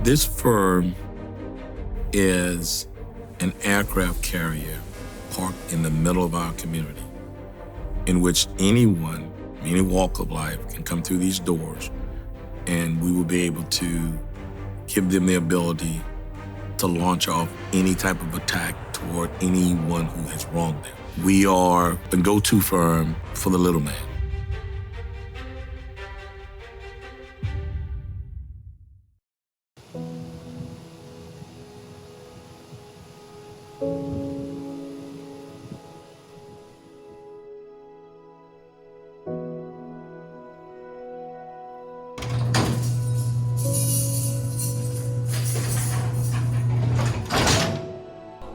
This firm is an aircraft carrier parked in the middle of our community, in which anyone, any walk of life, can come through these doors, and we will be able to give them the ability to launch off any type of attack toward anyone who has wronged them. We are the go-to firm for the little man.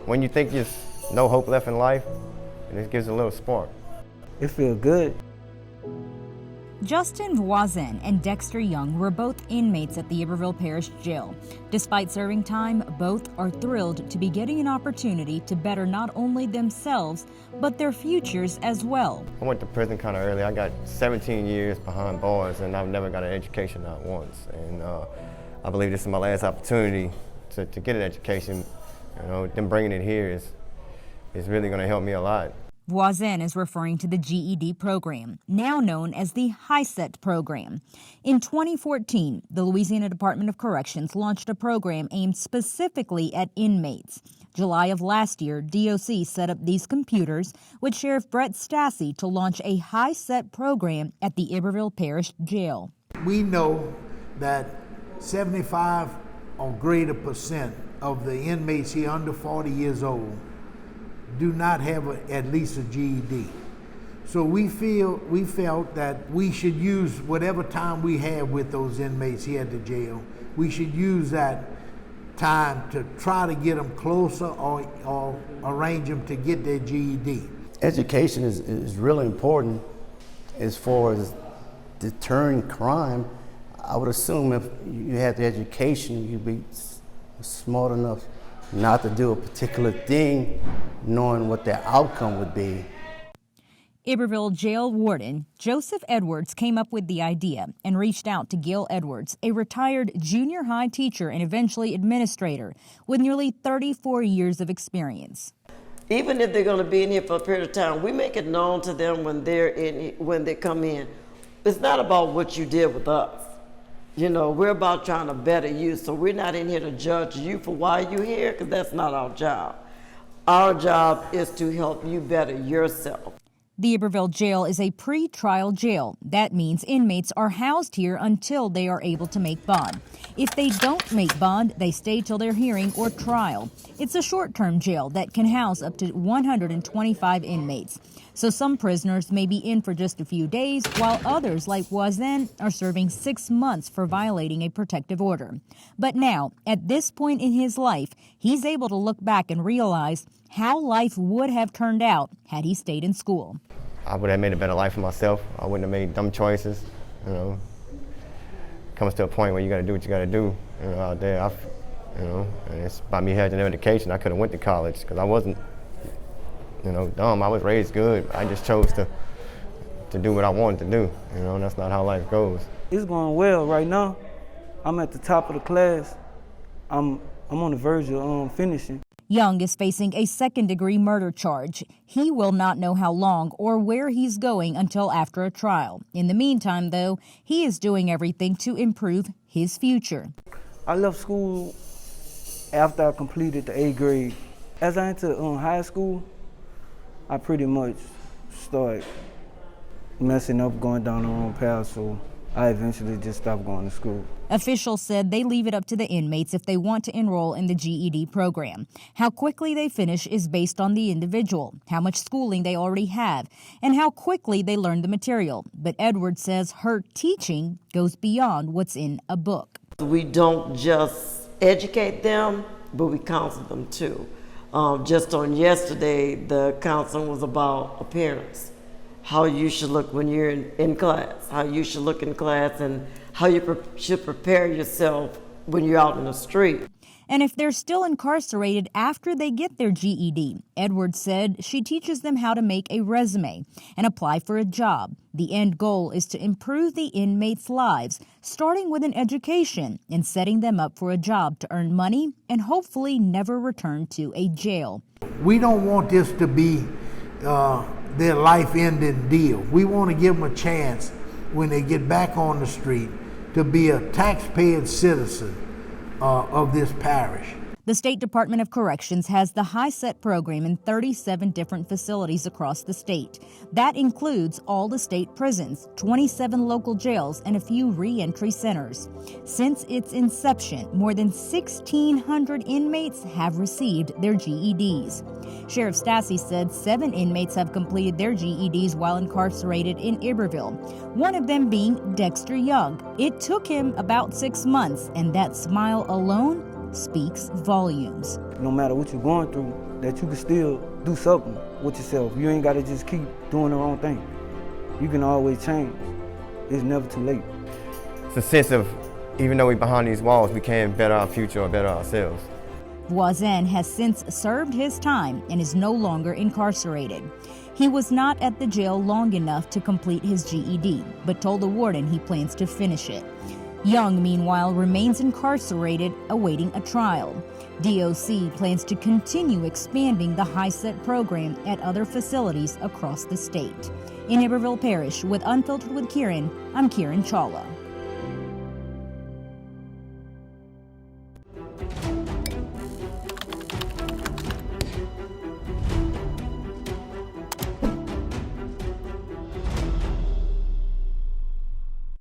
When you think there's no hope left in life, it gives a little spark. It feels good. Justin Voisin and Dexter Young were both inmates at the Iberville Parish Jail. Despite serving time, both are thrilled to be getting an opportunity to better not only themselves, but their futures as well. I went to prison kind of early. I got 17 years behind bars, and I've never got an education, not once. And I believe this is my last opportunity to get an education. You know, them bringing it here is really going to help me a lot. Voisin is referring to the GED program, now known as the HiSET program. In 2014, the Louisiana Department of Corrections launched a program aimed specifically at inmates. July of last year, DOC set up these computers with Sheriff Brett Stassi to launch a HiSET program at the Iberville Parish Jail. We know that 75 or greater percent of the inmates here under 40 years old do not have at least a GED. So we felt that we should use whatever time we have with those inmates here at the jail. We should use that time to try to get them closer or arrange them to get their GED. Education is really important as far as deterring crime. I would assume if you had the education, you'd be smart enough not to do a particular thing, knowing what the outcome would be. Iberville Jail Warden Joseph Edwards came up with the idea and reached out to Gil Edwards, a retired junior high teacher and eventually administrator with nearly 34 years of experience. Even if they're going to be in here for a period of time, we make it known to them when they come in. It's not about what you did with us. You know, we're about trying to better you, so we're not in here to judge you for why you're here, because that's not our job. Our job is to help you better yourself. The Iberville Jail is a pre-trial jail. That means inmates are housed here until they are able to make bond. If they don't make bond, they stay till their hearing or trial. It's a short-term jail that can house up to 125 inmates. So some prisoners may be in for just a few days, while others, like Voisin, are serving 6 months for violating a protective order. But now, at this point in his life, he's able to look back and realize how life would have turned out had he stayed in school. I would have made a better life for myself. I wouldn't have made dumb choices. You know, comes to a point where you got to do what you got to do. You know, out there, and it's by me having an education. I could have went to college because I wasn't, dumb. I was raised good. I just chose to do what I wanted to do. You know, and that's not how life goes. It's going well right now. I'm at the top of the class. I'm on the verge of finishing. Young is facing a second-degree murder charge. He will not know how long or where he's going until after a trial. In the meantime, though, he is doing everything to improve his future. I left school after I completed the 8th grade. As I entered high school, I pretty much started messing up, going down the wrong path, so I eventually just stopped going to school. Officials said they leave it up to the inmates if they want to enroll in the GED program. How quickly they finish is based on the individual, how much schooling they already have, and how quickly they learn the material. But Edwards says her teaching goes beyond what's in a book. We don't just educate them, but we counsel them too. Just on yesterday, the counseling was about appearance. How you should look when you're in class, how you should look in class, and how you should prepare yourself when you're out in the street. And if they're still incarcerated after they get their GED, Edwards said she teaches them how to make a resume and apply for a job. The end goal is to improve the inmates' lives, starting with an education and setting them up for a job to earn money and hopefully never return to a jail. We don't want this to be their life-ending deal. We want to give them a chance when they get back on the street to be a taxpaying citizen of this parish. The State Department of Corrections has the HiSET program in 37 different facilities across the state. That includes all the state prisons, 27 local jails, and a few re-entry centers. Since its inception, more than 1,600 inmates have received their GEDs. Sheriff Stassi said 7 inmates have completed their GEDs while incarcerated in Iberville, one of them being Dexter Young. It took him about 6 months, and that smile alone speaks volumes. No matter what you're going through, that you can still do something with yourself. You ain't got to just keep doing the wrong thing. You can always change. It's never too late. It's a sense of, even though we're behind these walls, we can better our future or better ourselves. Voisin has since served his time and is no longer incarcerated. He was not at the jail long enough to complete his GED, but told the warden he plans to finish it. Young, meanwhile, remains incarcerated, awaiting a trial. DOC plans to continue expanding the HiSET program at other facilities across the state. In Iberville Parish, with Unfiltered with Kieran, I'm Kieran Chawla.